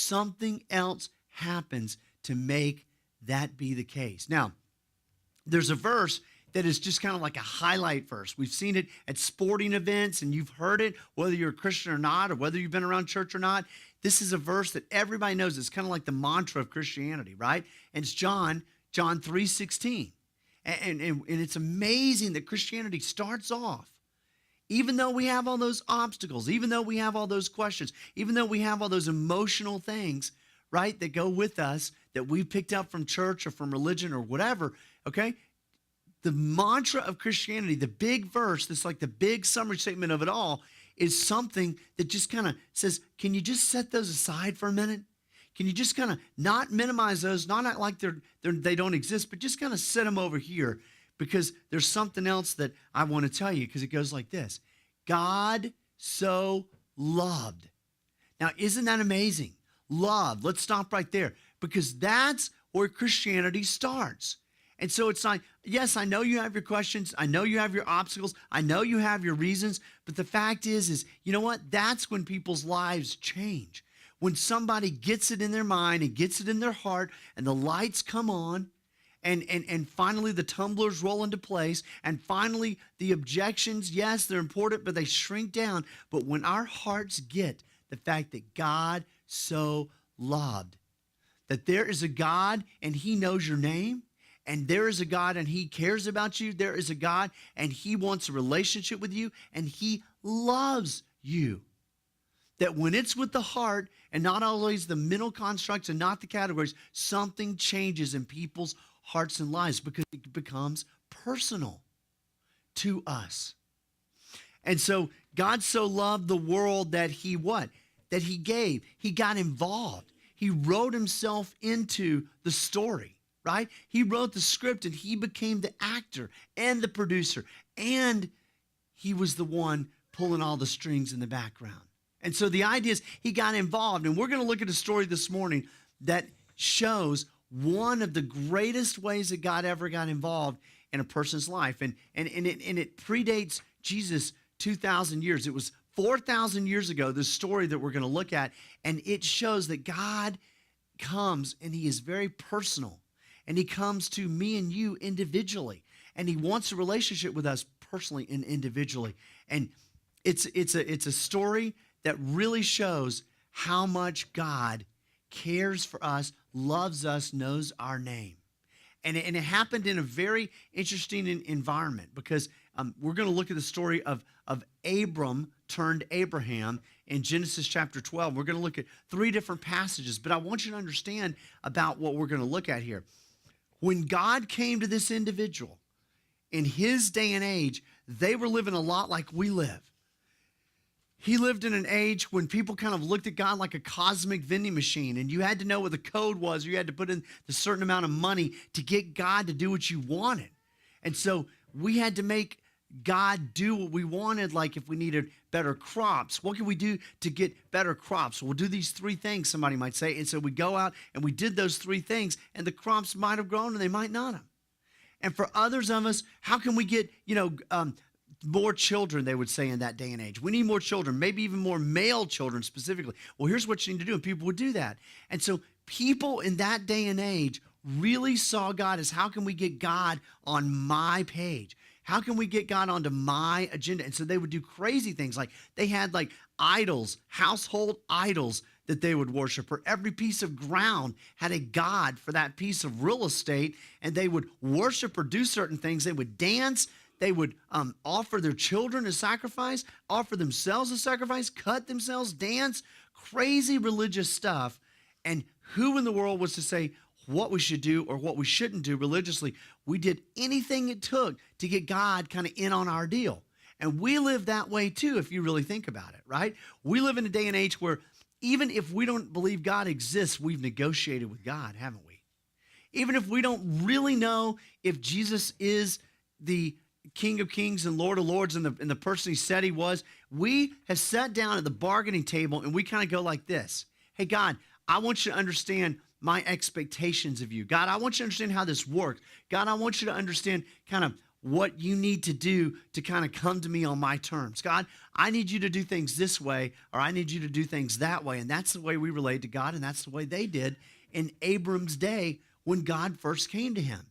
something else happens to make that be the case. Now, there's a verse that is just kind of like a highlight verse. We've seen it at sporting events, and you've heard it, whether you're a Christian or not, or whether you've been around church or not. This is a verse that everybody knows. It's kind of like the mantra of Christianity, right? And it's John 3:16. And it's amazing that Christianity starts off, even though we have all those obstacles, even though we have all those questions, even though we have all those emotional things, right, that go with us that we've picked up from church or from religion or whatever, okay? The mantra of Christianity, the big verse, that's like the big summary statement of it all, is something that just kind of says, can you just set those aside for a minute? Can you just kind of not minimize those, not act like they don't exist, but just kind of set them over here, because there's something else that I want to tell you, because it goes like this. God so loved. Now, isn't that amazing? Love. Let's stop right there, because that's where Christianity starts. And so it's like, yes, I know you have your questions. I know you have your obstacles. I know you have your reasons. But the fact is, you know what? That's when people's lives change. When somebody gets it in their mind and gets it in their heart, and the lights come on, and finally the tumblers roll into place, and finally the objections, yes, they're important, but they shrink down. But when our hearts get the fact that God so loved, that there is a God and he knows your name, and there is a God and he cares about you, there is a God and he wants a relationship with you, and he loves you. That when it's with the heart and not always the mental constructs and not the categories, something changes in people's hearts and lives, because it becomes personal to us. And so God so loved the world that he what? That he gave. He got involved. He wrote himself into the story, right? He wrote the script, and he became the actor and the producer, and he was the one pulling all the strings in the background. And so the idea is he got involved, and we're going to look at a story this morning that shows one of the greatest ways that God ever got involved in a person's life. And it predates Jesus 2,000 years. It was 4,000 years ago, this story that we're going to look at, and it shows that God comes, and he is very personal, and he comes to me and you individually, and he wants a relationship with us personally and individually. And it's a story that really shows how much God cares for us, loves us, knows our name. And it happened in a very interesting environment, because we're going to look at the story of Abram turned Abraham in Genesis chapter 12. We're going to look at 3 different passages, but I want you to understand about what we're going to look at here. When God came to this individual in his day and age, they were living a lot like we live. He lived in an age when people kind of looked at God like a cosmic vending machine, and you had to know what the code was, or you had to put in a certain amount of money to get God to do what you wanted. And so we had to make God do what we wanted, like if we needed better crops. What can we do to get better crops? We'll do these 3 things, somebody might say. And so we go out and we did those 3 things, and the crops might have grown and they might not have. And for others of us, how can we get, more children, they would say in that day and age. We need more children, maybe even more male children specifically. Well, here's what you need to do, and people would do that. And so people in that day and age really saw God as, how can we get God on my page? How can we get God onto my agenda? And so they would do crazy things, like they had like idols, household idols that they would worship, or every piece of ground had a god for that piece of real estate, and they would worship or do certain things. They would dance. They would offer their children as sacrifice, offer themselves as sacrifice, cut themselves, dance, crazy religious stuff. And who in the world was to say what we should do or what we shouldn't do religiously? We did anything it took to get God kind of in on our deal. And we live that way too, if you really think about it, right? We live in a day and age where even if we don't believe God exists, we've negotiated with God, haven't we? Even if we don't really know if Jesus is the King of Kings and Lord of Lords and the person he said he was, we have sat down at the bargaining table and we kind of go like this. Hey, God, I want you to understand my expectations of you. God, I want you to understand how this works. God, I want you to understand kind of what you need to do to kind of come to me on my terms. God, I need you to do things this way, or I need you to do things that way. And that's the way we relate to God, and that's the way they did in Abram's day when God first came to him.